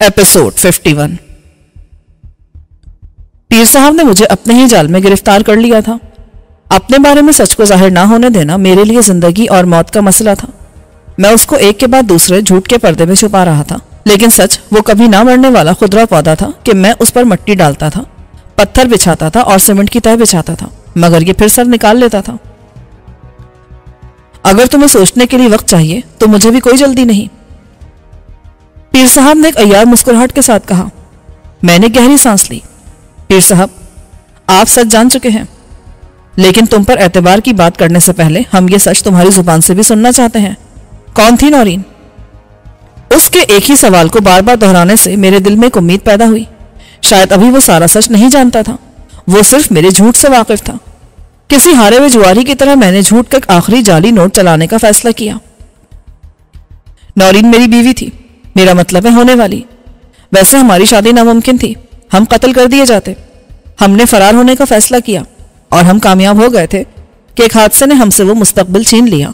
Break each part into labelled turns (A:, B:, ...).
A: Episode 51। पीर साहब ने मुझे अपने ही जाल में गिरफ्तार कर लिया था। अपने बारे में सच को जाहिर ना होने देना मेरे लिए जिंदगी और मौत का मसला था। मैं उसको एक के बाद दूसरे झूठ के पर्दे में छुपा रहा था, लेकिन सच वो कभी ना मरने वाला खुदरा पौधा था कि मैं उस पर मिट्टी डालता था, पत्थर बिछाता था और सीमेंट की तह बिछाता था, मगर ये फिर सर निकाल लेता था। अगर तुम्हें सोचने के लिए वक्त चाहिए तो मुझे भी कोई जल्दी नहीं, पीर साहब ने एक अय्यार मुस्कुराहट के साथ कहा। मैंने गहरी सांस ली। पीर साहब, आप सच जान चुके हैं, लेकिन तुम पर एतबार की बात करने से पहले हम ये सच तुम्हारी जुबान से भी सुनना चाहते हैं। कौन थी नौरीन? उसके एक ही सवाल को बार बार दोहराने से मेरे दिल में एक उम्मीद पैदा हुई। शायद अभी वो सारा सच नहीं जानता था, वो सिर्फ मेरे झूठ से वाकिफ था। किसी हारे हुए जुआरी की तरह मैंने झूठ का एक आखिरी जाली नोट चलाने का फैसला किया। नौरीन मेरी बीवी थी, मेरा मतलब है होने वाली। वैसे हमारी शादी नामुमकिन थी, हम कत्ल कर दिए जाते। हमने फरार होने का फैसला किया और हम कामयाब हो गए थे कि एक हादसे ने हमसे वो मुस्तकबिल छीन लिया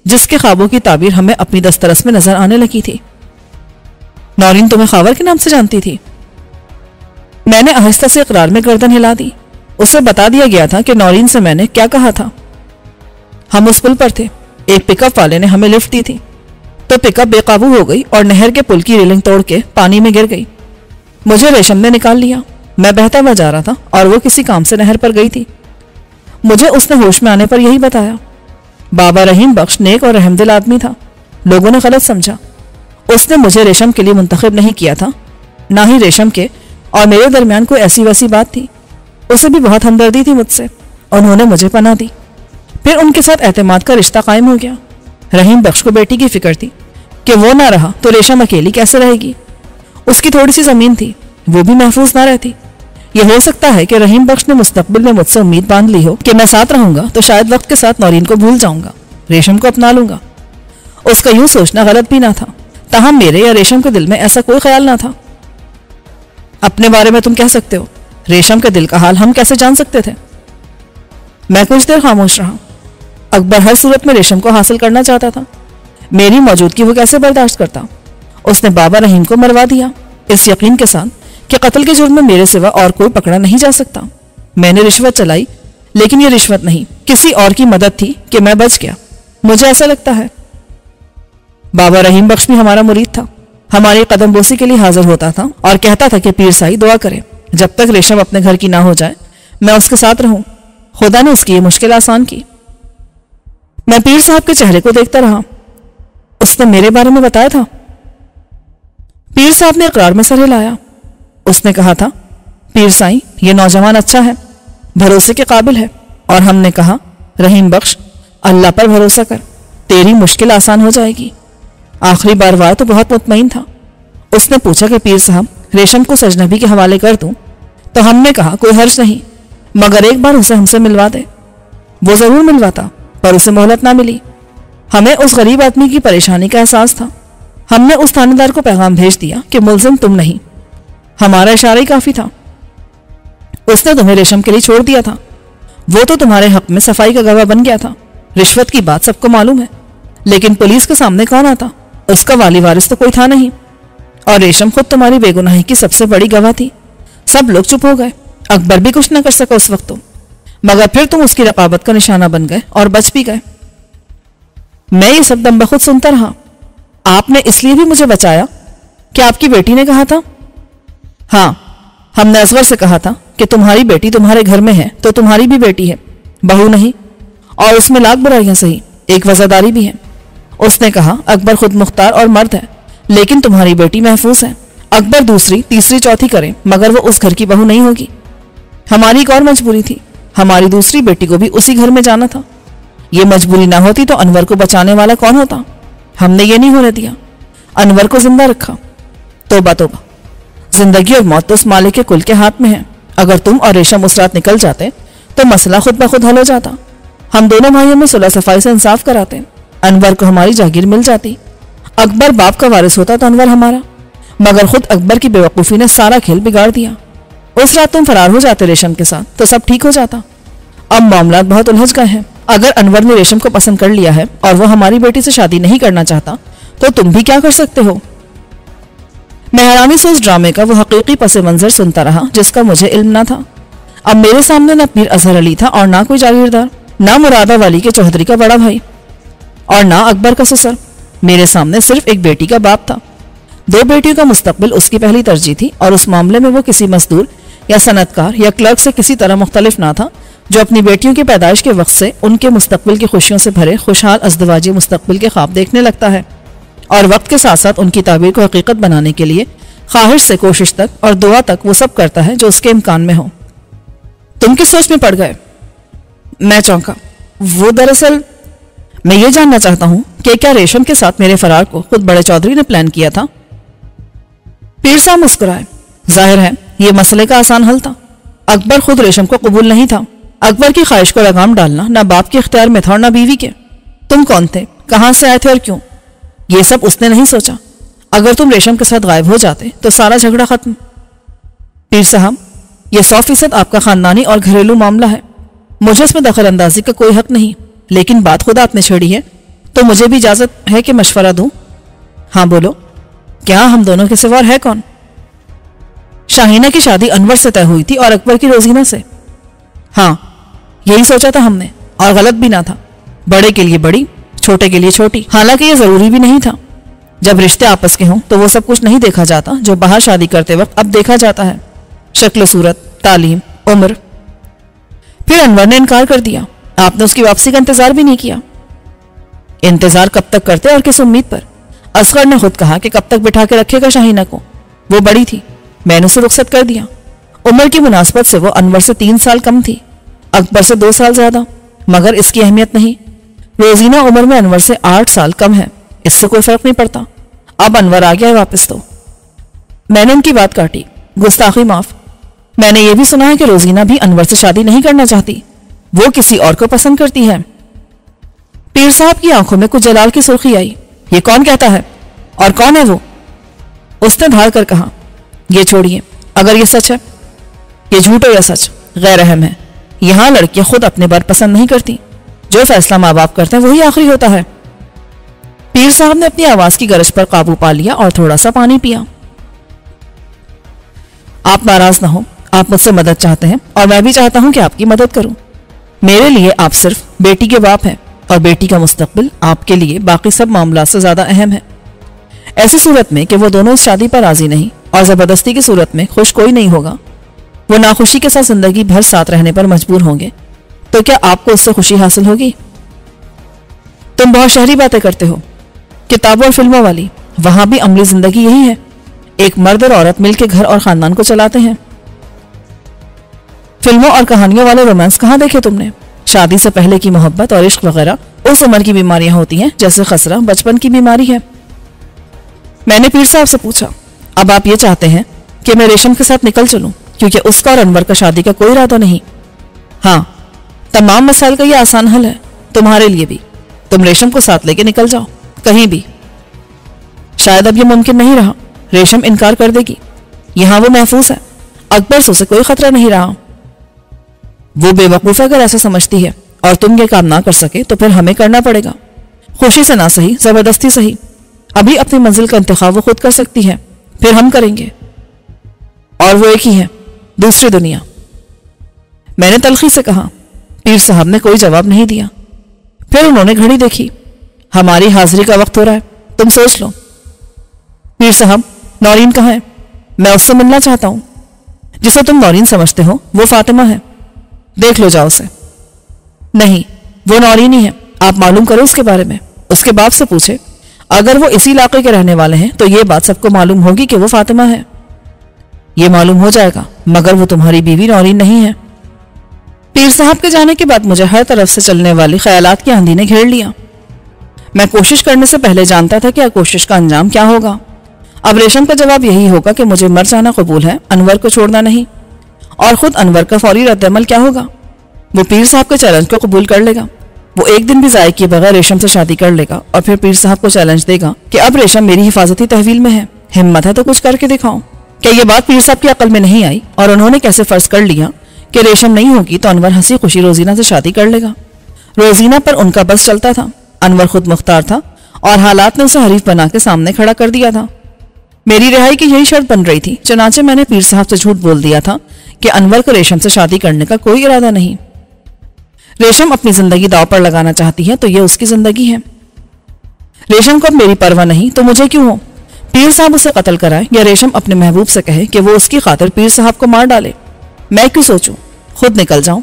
A: जिसके ख्वाबों की ताबीर हमें अपनी दस्तरस में नजर आने लगी थी। नौरीन तुम्हें खावर के नाम से जानती थी? मैंने आहिस्ता से इकरार में गर्दन हिला दी। उसे बता दिया गया था कि नौरीन से मैंने क्या कहा था। हम उस पुल पर थे, एक पिकअप वाले ने हमें लिफ्ट दी थी, तो पिकअप बेकाबू हो गई और नहर के पुल की रेलिंग तोड़ के पानी में गिर गई। मुझे रेशम ने निकाल लिया। मैं बहता हुआ जा रहा था और वो किसी काम से नहर पर गई थी। मुझे उसने होश में आने पर यही बताया। बाबा रहीम बख्श नेक और रहमदिल आदमी था। लोगों ने गलत समझा। उसने मुझे रेशम के लिए मुंतखब नहीं किया था, ना ही रेशम के और मेरे दरमियान कोई ऐसी वैसी बात थी। उसे भी बहुत हमदर्दी थी मुझसे। उन्होंने मुझे पनाह दी। फिर उनके साथ एतमाद का रिश्ता कायम हो गया। रहीम बख्श को बेटी की फिक्र थी कि वो ना रहा तो रेशम अकेली कैसे रहेगी। उसकी थोड़ी सी जमीन थी, वो भी महफूज ना रहती। यह हो सकता है कि रहीम बख्श ने मुस्तकबिल में मुझसे उम्मीद बांध ली हो कि मैं साथ रहूंगा तो शायद वक्त के साथ नौरीन को भूल जाऊंगा, रेशम को अपना लूंगा। उसका यूं सोचना गलत भी ना था, ताहम मेरे या रेशम के दिल में ऐसा कोई ख्याल ना था। अपने बारे में तुम कह सकते हो, रेशम के दिल का हाल हम कैसे जान सकते थे? मैं कुछ देर खामोश रहा। अकबर हर सूरत में रेशम को हासिल करना चाहता था। मेरी मौजूदगी वो कैसे बर्दाश्त करता? उसने बाबा रहीम को मरवा दिया, इस यकीन के साथ कि कत्ल के जुर्म में मेरे सिवा और कोई पकड़ा नहीं जा सकता। मैंने रिश्वत चलाई, लेकिन ये रिश्वत नहीं, किसी और की मदद थी कि मैं बच गया। मुझे ऐसा लगता है। बाबा रहीम बख्श भी हमारा मुरीद था। हमारी कदमबोसी के लिए हाजिर होता था और कहता था कि पीर साई दुआ करे जब तक रेशम अपने घर की ना हो जाए मैं उसके साथ रहूं। खुदा ने उसकी ये मुश्किल आसान की। मैं पीर साहब के चेहरे को देखता रहा। उसने मेरे बारे में बताया था? पीर साहब ने इकरार में सर हिलाया। उसने कहा था, पीर साईं ये नौजवान अच्छा है, भरोसे के काबिल है। और हमने कहा, रहीम बख्श अल्लाह पर भरोसा कर, तेरी मुश्किल आसान हो जाएगी। आखिरी बार वार तो बहुत मुतमईन था। उसने पूछा कि पीर साहब रेशम को सजनबी के हवाले कर दूं? तो हमने कहा कोई हर्ज नहीं, मगर एक बार उसे हमसे मिलवा दे। वो जरूर मिलवाता, पर उसे मोहलत ना मिली। हमें उस गरीब आदमी की परेशानी का एहसास था। हमने उस थानेदार को पैगाम भेज दिया कि मुल्जिम तुम नहीं, हमारा इशारा ही काफी था। उसने तुम्हें रेशम के लिए छोड़ दिया था। वो तो तुम्हारे हक में सफाई का गवाह बन गया था। रिश्वत की बात सबको मालूम है, लेकिन पुलिस के सामने कौन आता? उसका वाली वारिस तो कोई था नहीं, और रेशम खुद तुम्हारी बेगुनाही की सबसे बड़ी गवाह थी। सब लोग चुप हो गए। अकबर भी कुछ न कर सका उस वक्त तो, मगर फिर तुम उसकी रकाबत का निशाना बन गए और बच भी गए। मैं ये सब दम बखुद सुनता रहा। आपने इसलिए भी मुझे बचाया कि आपकी बेटी ने कहा था? हाँ, हमने असगर से कहा था कि तुम्हारी बेटी तुम्हारे घर में है तो तुम्हारी भी बेटी है, बहू नहीं। और उसमें लाख बुराइयां सही, एक वफादारी भी है। उसने कहा, अकबर खुद मुख्तार और मर्द है, लेकिन तुम्हारी बेटी महफूज है। अकबर दूसरी तीसरी चौथी करे, मगर वो उस घर की बहू नहीं होगी। हमारी एक और मजबूरी थी, हमारी दूसरी बेटी को भी उसी घर में जाना था। ये मजबूरी ना होती तो अनवर को बचाने वाला कौन होता? हमने ये नहीं होने दिया, अनवर को जिंदा रखा। तोबा तोबा, जिंदगी और मौत तो उस मालिक के कुल के हाथ में है। अगर तुम और रेशम उस रात निकल जाते तो मसला खुद ब खुद हल हो जाता। हम दोनों भाइयों में सुलह सफाई से इंसाफ कराते, अनवर को हमारी जागीर मिल जाती। अकबर बाप का वारिस होता तो अनवर हमारा, मगर खुद अकबर की बेवकूफ़ी ने सारा खेल बिगाड़ दिया। उस रात तुम फरार हो जाते रेशम के साथ तो सब ठीक हो जाता। अब मामला बहुत उलझ गए हैं। अगर अनवर ने रेशम को पसंद कर लिया है और वो हमारी बेटी से शादी नहीं करना चाहता तो तुम भी क्या कर सकते हो? मैं हैरानी से उस ड्रामे का वो हकीकी पस मंजर सुनता रहा जिसका मुझे इल्म न था। अब मेरे सामने न पीर अजहर अली था और ना कोई जागीरदार, ना मुरादा वाली के चौधरी का बड़ा भाई और ना अकबर का ससुर। मेरे सामने सिर्फ एक बेटी का बाप था। 2 बेटियों का मुस्तकबिल उसकी पहली तरजीह थी और उस मामले में वो किसी मजदूर या सनतकार या क्लर्क से किसी तरह मुख्तलिफ ना था, जो अपनी बेटियों की पैदाइश के वक्त से उनके मुस्तकबिल की खुशियों से भरे खुशहाल अज़दवाजी मुस्तकबिल के ख्वाब देखने लगता है और वक्त के साथ साथ उनकी ताबीर को हकीकत बनाने के लिए ख्वाहिश से कोशिश तक और दुआ तक वो सब करता है जो उसके इम्कान में हो। तुम किस सोच में पड़ गए? मैं चौंका। वो दरअसल मैं ये जानना चाहता हूं कि क्या रेशम के साथ मेरे फरार को खुद बड़े चौधरी ने प्लान किया था? पीर साहब मुस्कुराए। जाहिर है ये मसले का आसान हल था। अकबर खुद रेशम को कबूल नहीं था। अकबर की ख्वाहिश को लगाम डालना ना बाप के इख्तियार में था और ना बीवी के। तुम कौन थे, कहां से आए थे और क्यों, ये सब उसने नहीं सोचा। अगर तुम रेशम के साथ गायब हो जाते तो सारा झगड़ा खत्म। पीर साहब, यह 100% आपका खानदानी और घरेलू मामला है। मुझे इसमें दखल अंदाजी का कोई हक नहीं, लेकिन बात खुदा आपने छेड़ी है तो मुझे भी इजाजत है कि मशवरा दूं। हाँ बोलो, क्या हम दोनों के सिवा है कौन? शाहीना की शादी अनवर से तय हुई थी और अकबर की रोजीना से। हाँ, यही सोचा था हमने और गलत भी ना था। बड़े के लिए बड़ी, छोटे के लिए छोटी। हालांकि ये जरूरी भी नहीं था। जब रिश्ते आपस के हों तो वो सब कुछ नहीं देखा जाता जो बाहर शादी करते वक्त अब देखा जाता है। शक्ल सूरत, तालीम, उम्र। फिर अनवर ने इनकार कर दिया। आपने उसकी वापसी का इंतजार भी नहीं किया। इंतजार कब तक करते और किस उम्मीद पर? असगर ने खुद कहा कि कब तक बिठा के रखेगा शाहीना को। वो बड़ी थी, मैंने उसे रुखसत कर दिया। उम्र की मुनासबत से वो अनवर से 3 साल कम थी, अकबर से 2 साल ज्यादा। मगर इसकी अहमियत नहीं। रोजीना उम्र में अनवर से 8 साल कम है, इससे कोई फर्क नहीं पड़ता। अब अनवर आ गया है वापस तो। मैंने उनकी बात काटी। गुस्ताखी माफ। मैंने ये भी सुना है कि रोजीना भी अनवर से शादी नहीं करना चाहती, वो किसी और को पसंद करती है। पीर साहब की आंखों में कुछ जलाल की सुर्खी आई। ये कौन कहता है और कौन है वो? उसने धाड़ कर कहा, ये छोड़िए, अगर ये सच है, ये झूठ हो या सच गैर अहम है। यहां लड़कियां खुद अपने बार पसंद नहीं करती, जो फैसला माँ बाप करते हैं वही आखिरी होता है। पीर साहब ने अपनी आवाज की गरज पर काबू पा लिया और थोड़ा सा पानी पिया। आप नाराज ना हो, आप मुझसे मदद चाहते हैं और मैं भी चाहता हूं कि आपकी मदद करूं। मेरे लिए आप सिर्फ बेटी के बाप हैं और बेटी का मुस्तकबिल आपके लिए बाकी सब मामला से ज्यादा अहम है। ऐसी सूरत में कि वो दोनों इस शादी पर राजी नहीं और जबरदस्ती की सूरत में खुश कोई नहीं होगा, वो नाखुशी के साथ जिंदगी भर साथ रहने पर मजबूर होंगे, तो क्या आपको उससे खुशी हासिल होगी? तुम बहुत शहरी बातें करते हो, किताबों और फिल्मों वाली। वहां भी अमली जिंदगी यही है, एक मर्द और औरत मिलकर घर और खानदान को चलाते हैं। फिल्मों और कहानियों वाले रोमांस कहाँ देखे तुमने? शादी से पहले की मोहब्बत और इश्क वगैरह उस उम्र की बीमारियां होती हैं जैसे खसरा बचपन की बीमारी है। मैंने पीर साहब से पूछा, अब आप ये चाहते हैं कि मैं रेशम के साथ निकल चलूं क्योंकि उसका और अनवर का शादी का कोई इरादा नहीं? हाँ, तमाम मसाइल का ये आसान हल है, तुम्हारे लिए भी। तुम रेशम को साथ लेके निकल जाओ कहीं भी। शायद अब ये मुमकिन नहीं रहा, रेशम इनकार कर देगी। यहां वो महफूज है, अकबर से उसे कोई खतरा नहीं रहा। वो बेवकूफ अगर ऐसा समझती है और तुम ये काम ना कर सके तो फिर हमें करना पड़ेगा, खुशी से ना सही जबरदस्ती सही। अभी अपनी मंजिल का इंतखाब वो खुद कर सकती है, फिर हम करेंगे। और वो एक ही है, दूसरी दुनिया। मैंने तलखी से कहा। पीर साहब ने कोई जवाब नहीं दिया। फिर उन्होंने घड़ी देखी। हमारी हाजिरी का वक्त हो रहा है, तुम सोच लो। पीर साहब, नौरीन कहाँ है? मैं उससे मिलना चाहता हूं। जिसे तुम नौरीन समझते हो वो फातिमा है, देख लो जाओ उसे। नहीं, वो नौरीन ही है, आप मालूम करो उसके बारे में। उसके बाप से पूछे, अगर वो इसी इलाके के रहने वाले हैं तो ये बात सबको मालूम होगी कि वो फातिमा है। ये मालूम हो जाएगा, मगर वो तुम्हारी बीवी नौरीन नहीं है। पीर साहब के जाने के बाद मुझे हर तरफ से चलने वाली ख्यालात की आंधी ने घेर लिया। मैं कोशिश करने से पहले जानता था कि कोशिश का अंजाम क्या होगा। अब रेशम का जवाब यही होगा कि मुझे मर जाना कबूल है, अनवर को छोड़ना नहीं। और खुद अनवर का फौरी रद्दअमल क्या होगा? वो पीर साहब के चैलेंज को कबूल कर लेगा। वो एक दिन भी जाए किए बगैर रेशम से शादी कर लेगा और फिर पीर साहब को चैलेंज देगा कि अब रेशम मेरी हिफाजती तहवील में है, हिम्मत है तो कुछ करके दिखाओ। क्या ये बात पीर साहब की अकल में नहीं आई और उन्होंने कैसे फर्ज कर लिया कि रेशम नहीं होगी तो अनवर हंसी खुशी रोजीना से शादी कर लेगा? रोजीना पर उनका बस चलता था, अनवर खुद मुख्तार था और हालात ने उसे हरीफ बना के सामने खड़ा कर दिया था। मेरी रिहाई की यही शर्त बन रही थी, चनाचे मैंने पीर साहब से झूठ बोल दिया था कि अनवर को रेशम से शादी करने का कोई इरादा नहीं। रेशम अपनी जिंदगी दांव पर लगाना चाहती है तो ये उसकी जिंदगी है। रेशम को अब मेरी परवाह नहीं तो मुझे क्यों हो? पीर साहब उसे कत्ल कराए या रेशम अपने महबूब से कहे कि वो उसकी खातिर पीर साहब को मार डाले, मैं क्यों सोचूं? खुद निकल जाऊं।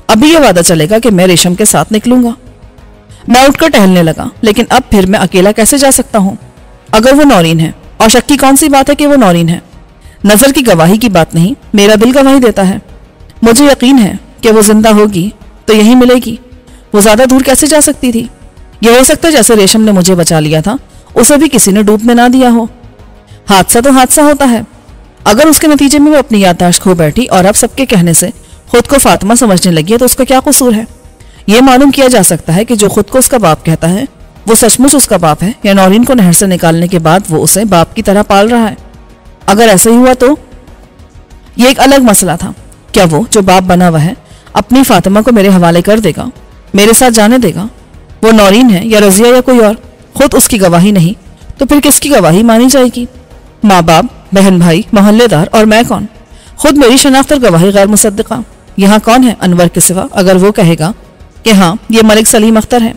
A: अभी ये वादा चलेगा कि मैं रेशम के साथ निकलूंगा। मैं उठकर टहलने लगा, लेकिन अब फिर मैं अकेला कैसे जा सकता हूं? अगर वो नौरीन है, और शक की कौन सी बात है कि वो नौरीन है? नजर की गवाही की बात नहीं, मेरा दिल गवाही देता है। मुझे यकीन है कि वो जिंदा होगी तो यही मिलेगी। वो ज्यादा दूर कैसे जा सकती थी? यह हो सकता है जैसे रेशम ने मुझे बचा लिया था, उसे भी किसी ने डूबने ना दिया हो। हादसा तो हादसा होता है। अगर उसके नतीजे में वो अपनी याददाश्त खो बैठी और अब सबके कहने से खुद को फातिमा समझने लगी है तो उसका क्या कसूर है? ये मालूम किया जा सकता है कि जो खुद को उसका बाप कहता है वो सचमुच उसका बाप है या नौरीन को नहर से निकालने के बाद वो उसे बाप की तरह पाल रहा है। अगर ऐसा ही हुआ तो ये एक अलग मसला था। क्या वो जो बाप बना हुआ है अपनी फातिमा को मेरे हवाले कर देगा, मेरे साथ जाने देगा? वो नौरीन है या रजिया या कोई और, खुद उसकी गवाही नहीं तो फिर किसकी गवाही मानी जाएगी? माँ बाप, बहन भाई, मोहल्लेदार और मैं कौन? खुद मेरी शनाख्त और गवाही गैर मुसद्दिका। यहाँ कौन है अनवर के सिवा अगर वो कहेगा कि हाँ ये मलिक सलीम अख्तर है।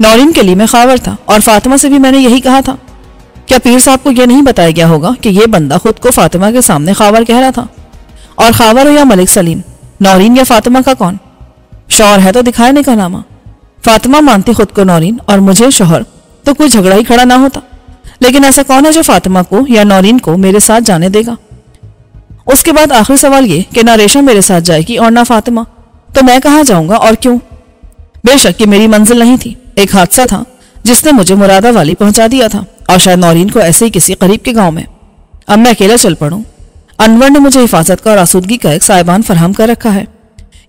A: नौरीन के लिए मैं खावर था और फातिमा से भी मैंने यही कहा था। क्या पीर साहब को यह नहीं बताया गया होगा कि यह बंदा खुद को फातिमा के सामने खावर कह रहा था? और खावर हो या मलिक सलीम, नौरीन या फातिमा का कौन? शौहर है तो दिखाए निकाहनामा। फातिमा मानती खुद को नौरीन और मुझे शौहर तो कोई झगड़ा ही खड़ा ना होता। लेकिन ऐसा कौन है जो फातिमा को या नौरीन को मेरे साथ जाने देगा? उसके बाद आखिरी सवाल ये कि ना रेशम मेरे साथ जाएगी और ना फातिमा, तो मैं कहाँ जाऊंगा और क्यों? बेशक ये मेरी मंजिल नहीं थी, एक हादसा था जिसने मुझे मुरादा वाली पहुंचा दिया था और शायद नौरीन को ऐसे ही किसी करीब के गांव में। अब मैं अकेला चल पड़ूं। अनवर ने मुझे हिफाजत का और आसूदगी का एक साइबान फराहम कर रखा है।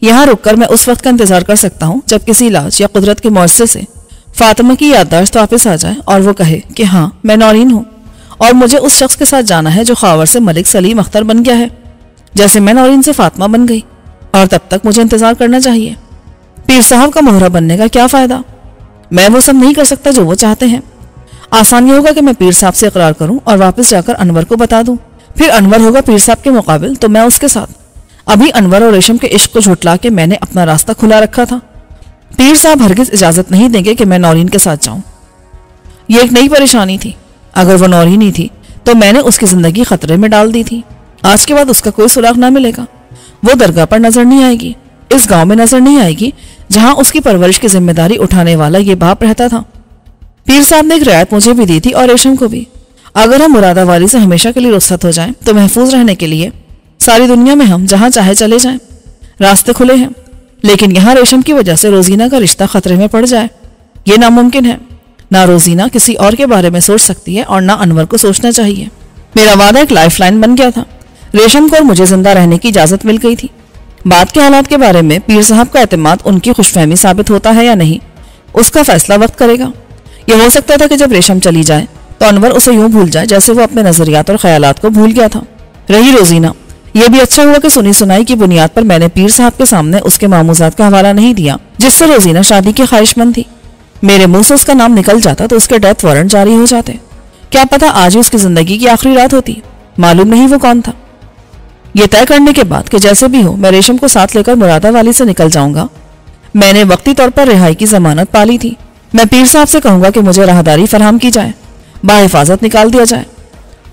A: यहाँ रुककर मैं उस वक्त का इंतजार कर सकता हूँ जब किसी इलाज या कुदरत के मुआवजे से फातिमा की याददाश्त वापस आ जाए और वो कहे कि हाँ मैं नौरीन हूँ और मुझे उस शख्स के साथ जाना है जो खावर से मलिक सलीम अख्तर बन गया है, जैसे मैं नौरीन से फातिमा बन गई। और तब तक मुझे इंतजार करना चाहिए। पीर साहब का मोहरा बनने का क्या फायदा? मैं वो सब नहीं कर सकता जो वो चाहते हैं। आसान ये होगा कि मैं पीर साहब से इकरार करूं और वापस जाकर अनवर को बता दूं। फिर अनवर होगा पीर साहब के मुकाबिल तो मैं उसके साथ। अभी अनवर और रेशम के इश्क को झुटला के मैंने अपना रास्ता खुला रखा था। पीर साहब हरगिज इजाजत नहीं देंगे कि मैं नौरीन के साथ जाऊं। ये एक नई परेशानी थी। अगर वो नौरीन ही थी तो मैंने उसकी जिंदगी खतरे में डाल दी थी। आज के बाद उसका कोई सुराग ना मिलेगा। वो दरगाह पर नजर नहीं आएगी, इस गांव में नजर नहीं आएगी जहां उसकी परवरिश की जिम्मेदारी उठाने वाला ये बाप रहता था। पीर साहब ने एक रियायत मुझे भी दी थी और रेशम को भी। अगर हम मुरादाबादी से हमेशा के लिए रुखसत हो जाएं तो महफूज रहने के लिए सारी दुनिया में हम जहां चाहे चले जाएं, रास्ते खुले हैं। लेकिन यहाँ रेशम की वजह से रोजीना का रिश्ता खतरे में पड़ जाए, ये नामुमकिन है। ना रोजीना किसी और के बारे में सोच सकती है और ना अनवर को सोचना चाहिए। मेरा वादा एक लाइफलाइन बन गया था। रेशम को और मुझे जिंदा रहने की इजाजत मिल गई थी। बाद के हालात के बारे में पीर साहब का एतमाद उनकी खुशफहमी साबित होता है या नहीं, उसका फैसला वक्त करेगा। यह हो सकता था कि जब रेशम चली जाए तो अनवर उसे यूं भूल जाए जैसे वो अपने नजरियात और ख्यालात को भूल गया था। रही रोजीना, यह भी अच्छा हुआ कि सुनी सुनाई की बुनियाद पर मैंने पीर साहब के सामने उसके मामूजात का हवाला नहीं दिया जिससे रोजीना शादी की ख्वाहिशमंद थी। मेरे मुंह से उसका नाम निकल जाता तो उसके डेथ वारंट जारी हो जाते। क्या पता आज ही उसकी जिंदगी की आखिरी रात होती। मालूम नहीं वो कौन था। ये तय करने के बाद कि जैसे भी हो मैं रेशम को साथ लेकर मुरादाबादी से निकल जाऊंगा, मैंने वक्ती तौर पर रिहाई की जमानत पाली थी। मैं पीर साहब से कहूंगा कि मुझे राहदारी फराहम की जाए, बाहिफाजत निकाल दिया जाए।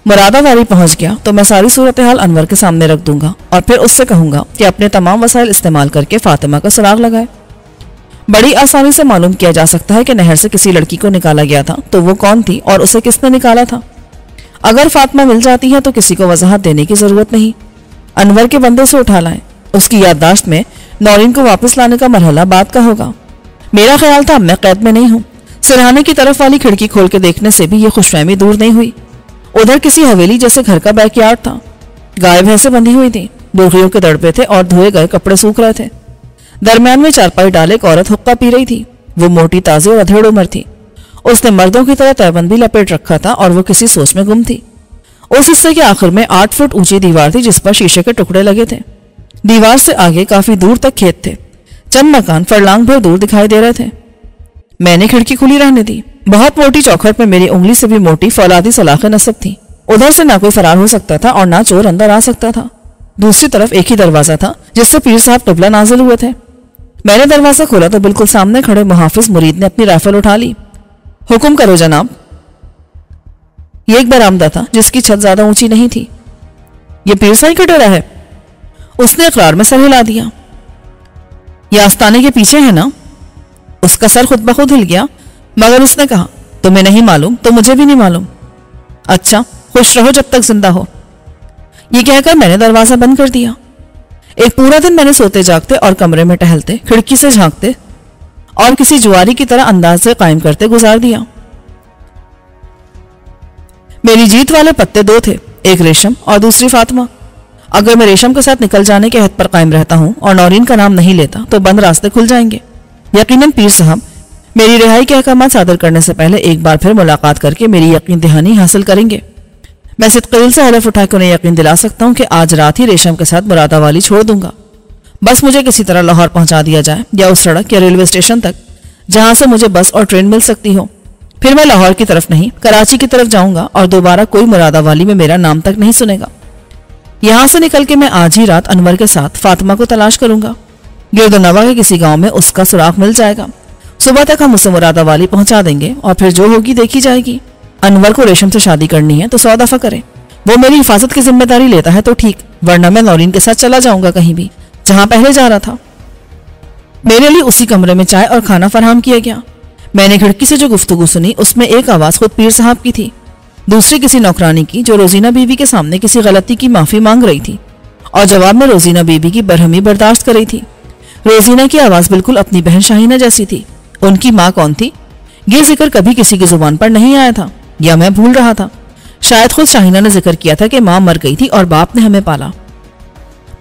A: मुरादाबादी पहुंच गया तो मैं सारी सूरत हाल अनवर के सामने रख दूंगा और फिर उससे कहूंगा कि अपने तमाम वसाइल इस्तेमाल करके फातिमा का सुराग लगाए। बड़ी आसानी से मालूम किया जा सकता है कि नहर से किसी लड़की को निकाला गया था तो वो कौन थी और उसे किसने निकाला था। अगर फातिमा मिल जाती है तो किसी को वजाहत देने की जरूरत नहीं। अनवर के बंदे से उठा लाएं। उसकी याददाश्त में नौरीन को वापस लाने का मरहला बाद का होगा। मेरा ख्याल था अब मैं कैद में नहीं हूँ। सिरहाने की तरफ वाली खिड़की खोल के देखने से भी ये खुशफहमी दूर नहीं हुई। उधर किसी हवेली जैसे घर का बैकयार्ड था। गाय भैंसे बंधी हुई थी, बुर्गियों के दड़पे थे और धोए गए कपड़े सूख रहे थे। दरमियान में चारपाई डाले एक औरत हुक्का पी रही थी। वो मोटी, ताजी और अधेड़ उम्र थी। उसने मर्दों की तरह तैबंद भी लपेट रखा था और वो किसी सोच में गुम थी। उस हिस्से के आखिर में 8 फुट ऊंची दीवार थी जिस पर शीशे के टुकड़े लगे थे। दीवार से आगे काफी दूर तक खेत थे। चंद मकान फरलांग भर दूर दिखाई दे रहे थे। मैंने खिड़की खुली रहने दी। बहुत मोटी चौखट में मेरी उंगली से भी मोटी फौलादी सलाखें नस्ब थी। उधर से ना कोई फरार हो सकता था और ना चोर अंदर आ सकता था। दूसरी तरफ एक ही दरवाजा था जिससे पीर साहब क़िबला नाजिल हुए थे। मैंने दरवाजा खोला तो बिल्कुल सामने खड़े मुहाफिज मुरीद ने अपनी राइफल उठा ली। हुक्म करो जनाब। ये एक बरामदा था जिसकी छत ज्यादा ऊंची नहीं थी। ये पीर साईं का डेरा है? उसने इकरार में सर हिला दिया। ये आस्ताने के पीछे है ना? उसका सर खुद ब खुद हिल गया, मगर उसने कहा, तुम्हें नहीं मालूम तो मुझे भी नहीं मालूम। अच्छा, खुश रहो जब तक जिंदा हो। ये कहकर मैंने दरवाजा बंद कर दिया। एक पूरा दिन मैंने सोते जागते और कमरे में टहलते, खिड़की से झांकते और किसी जुआरी की तरह अंदाज से कायम करते गुजार दिया। मेरी जीत वाले पत्ते दो थे, एक रेशम और दूसरी फातिमा। अगर मैं रेशम के साथ निकल जाने के हद पर कायम रहता हूं और नौरीन का नाम नहीं लेता तो बंद रास्ते खुल जाएंगे। यकीनन पीर साहब मेरी रिहाई के अहकाम सादर करने से पहले एक बार फिर मुलाकात करके मेरी यकीन दहानी हासिल करेंगे। मैं सिद्क़ से हलफ उठाकर उन्हें यकीन दिला सकता हूं कि आज रात ही रेशम के साथ मुरादाबादी छोड़ दूंगा। बस मुझे किसी तरह लाहौर पहुंचा दिया जाए या उस सड़क या रेलवे स्टेशन तक जहां से मुझे बस और ट्रेन मिल सकती हो। फिर मैं लाहौर की तरफ नहीं, कराची की तरफ जाऊंगा और दोबारा कोई मुरादाबादी में मेरा नाम तक नहीं सुनेगा। यहां से निकल के मैं आज ही रात अनवर के साथ फातिमा को तलाश करूंगा। गिरदोनवा के किसी गांव में उसका सुराग मिल जाएगा। सुबह तक हम उसे मुरादाबादी पहुंचा देंगे और फिर जो होगी देखी जाएगी। अनवर को रेशम से शादी करनी है तो 100 दफा करे। वो मेरी हिफाजत की जिम्मेदारी लेता है तो ठीक, वरना मैं नौरीन के साथ चला जाऊंगा कहीं भी, जहां पहले जा रहा था। मेरे लिए उसी कमरे में चाय और खाना फराहम किया गया। मैंने खिड़की से जो गुफ्तगू सुनी उसमें एक आवाज खुद पीर साहब की थी, दूसरी किसी नौकरानी की जो रोजीना बीवी के सामने किसी गलती की माफी मांग रही थी और जवाब में रोजीना बीवी की बरहमी बर्दाश्त कर रही थी। रोजीना की आवाज बिल्कुल अपनी बहन शाहीना जैसी थी। उनकी माँ कौन थी ये जिक्र कभी किसी की जुबान पर नहीं आया था, या मैं भूल रहा था। शायद खुद शाहीना ने जिक्र किया था कि माँ मर गई थी और बाप ने हमें पाला।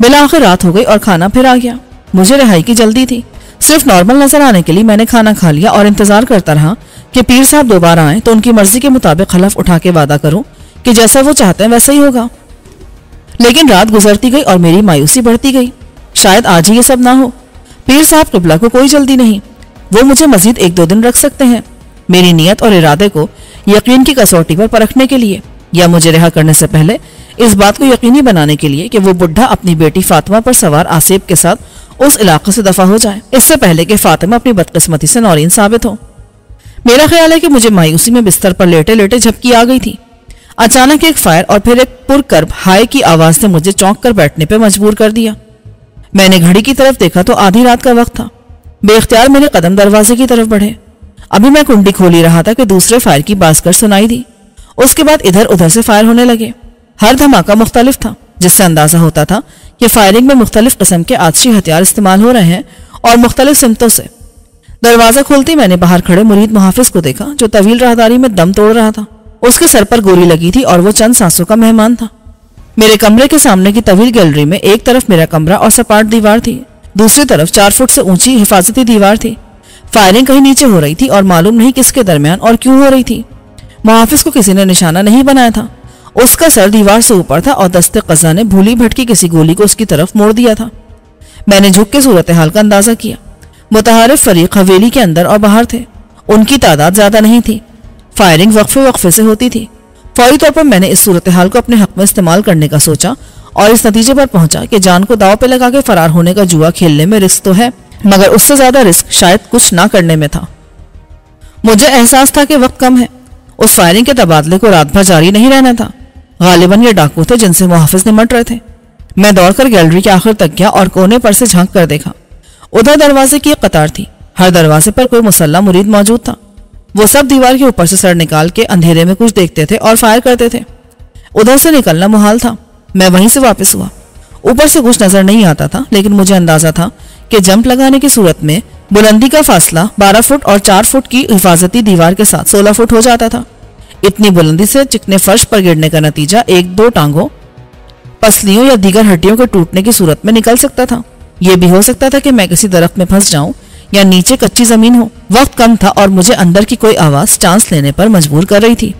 A: बिला आखिर रात हो गई और खाना फिर आ गया। मुझे रिहाई की जल्दी थी। सिर्फ नॉर्मल नजर आने के लिए मैंने खाना खा लिया और इंतजार करता रहा कि पीर साहब दोबारा आए तो उनकी मर्जी के मुताबिक खलफ उठा के वादा करूं कि जैसा वो चाहते हैं वैसा ही होगा। लेकिन रात गुजरती गई और मेरी मायूसी बढ़ती गई। शायद आज ही ये सब ना हो। पीर साहब क़िबला को कोई जल्दी नहीं, वो मुझे मजीद 1-2 दिन रख सकते हैं मेरी नीयत और इरादे को यकीन की कसौटी पर परखने के लिए, या मुझे रिहा करने से पहले इस बात को यकीनी बनाने के लिए कि वो बुढ़ा अपनी बेटी फातिमा पर सवार आसेब के साथ उस इलाके से दफा हो जाए, इससे पहले कि फातिमा अपनी बदकिस्मती से नौरीन साबित हो। मेरा ख्याल है कि मुझे मायूसी में बिस्तर पर लेटे लेटे झपकी आ गई थी। अचानक एक फायर और फिर एक पुरकर्ब हाय की आवाज ने मुझे चौंक कर बैठने पर मजबूर कर दिया। मैंने घड़ी की तरफ देखा तो आधी रात का वक्त था। बेख्तियार मेरे कदम दरवाजे की तरफ बढ़े। अभी मैं कुंडी खोल ही रहा था कि दूसरे फायर की बासकर सुनाई दी। उसके बाद इधर उधर से फायर होने लगे। हर धमाका मुख्तलिफ था, जिससे अंदाजा होता था कि फायरिंग में मुख्तलिफ किस्म के आतशी हथियार इस्तेमाल हो रहे हैं और मुख्तलिफ सिमतों से। दरवाजा खोलते मैंने बाहर खड़े मुरीद मुहाफिज को देखा जो तवील राहदारी में दम तोड़ रहा था। उसके सर पर गोली लगी थी और वो चंद सांसों का मेहमान था। मेरे कमरे के सामने की तवील गैलरी में एक तरफ मेरा कमरा और सपाट दीवार थी, दूसरी तरफ 4 फुट से ऊंची हिफाजती दीवार थी। फायरिंग कहीं नीचे हो रही थी और मालूम नहीं किसके दरमियान और क्यों हो रही थी। मुहाफिज को किसी ने निशाना नहीं बनाया था। उसका सर दीवार से ऊपर था और दस्ते कज़ा ने भूली भटकी किसी गोली को उसकी तरफ मोड़ दिया था। मैंने झुक के सूरत हाल का अंदाजा किया। मुतहारिफ फरीक हवेली के अंदर और बाहर थे। उनकी तादाद ज्यादा नहीं थी। फायरिंग वक्फे वक्फे से होती थी। फौरी तौर पर मैंने इस सूरत हाल को अपने हक में इस्तेमाल करने का सोचा और इस नतीजे पर पहुंचा कि जान को दाव पे लगा के फरार होने का जुआ खेलने में रिस्क तो है, मगर उससे ज्यादा रिस्क शायद कुछ ना करने में था। मुझे एहसास था कि वक्त कम है। उस फायरिंग के तबादले को रात भर जारी नहीं रहना था। गालिबन ये डाकू थे जिनसे मुहाफिज निमट रहे थे। मैं दौड़कर गैलरी के आखिर तक गया और कोने पर से झांक कर देखा। उधर दरवाजे की एक कतार थी। हर दरवाजे पर कोई मुसल्ला मुरीद मौजूद था। वो सब दीवार के ऊपर से सर निकाल के अंधेरे में कुछ देखते थे और फायर करते थे। उधर से निकलना मुहाल था। मैं वहीं से वापस हुआ। ऊपर से कुछ नजर नहीं आता था, लेकिन मुझे अंदाजा था कि जंप लगाने की सूरत में बुलंदी का फासला 12 फुट और 4 फुट की हिफाजती दीवार के साथ 16 फुट हो जाता था। इतनी बुलंदी से चिकने फर्श पर गिरने का नतीजा 1-2 टांगों, पसलियों या दीगर हड्डियों के टूटने की सूरत में निकल सकता था। यह भी हो सकता था कि मैं किसी दरख्त में फंस जाऊं या नीचे कच्ची जमीन हो। वक्त कम था और मुझे अंदर की कोई आवाज चांस लेने पर मजबूर कर रही थी।